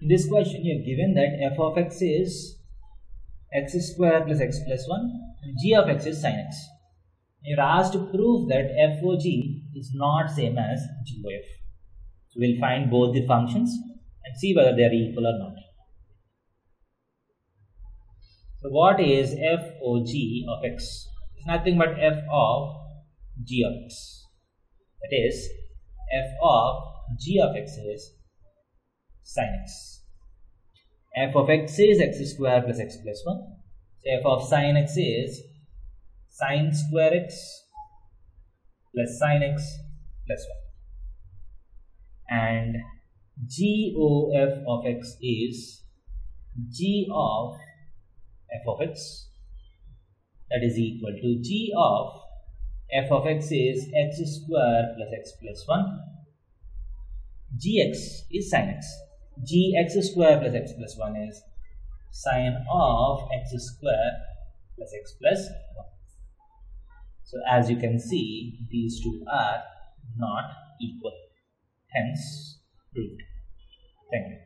In this question, you are given that f of x is x square plus x plus 1 and g of x is sin x. You are asked to prove that f of g is not same as g of f. So we will find both the functions and see whether they are equal or not. So what is f of g of x? It's nothing but f of g of x. That is, f of g of x is sin x. F of x is x square plus x plus 1. So f of sin x is sin square x plus sin x plus 1. And g of x is g of f of x, that is equal to g of f of x is x square plus x plus 1. Gx is sin x. Gx square plus x plus 1 is sin of x square plus x plus 1. So as you can see, these two are not equal. Hence, proved. Thank you.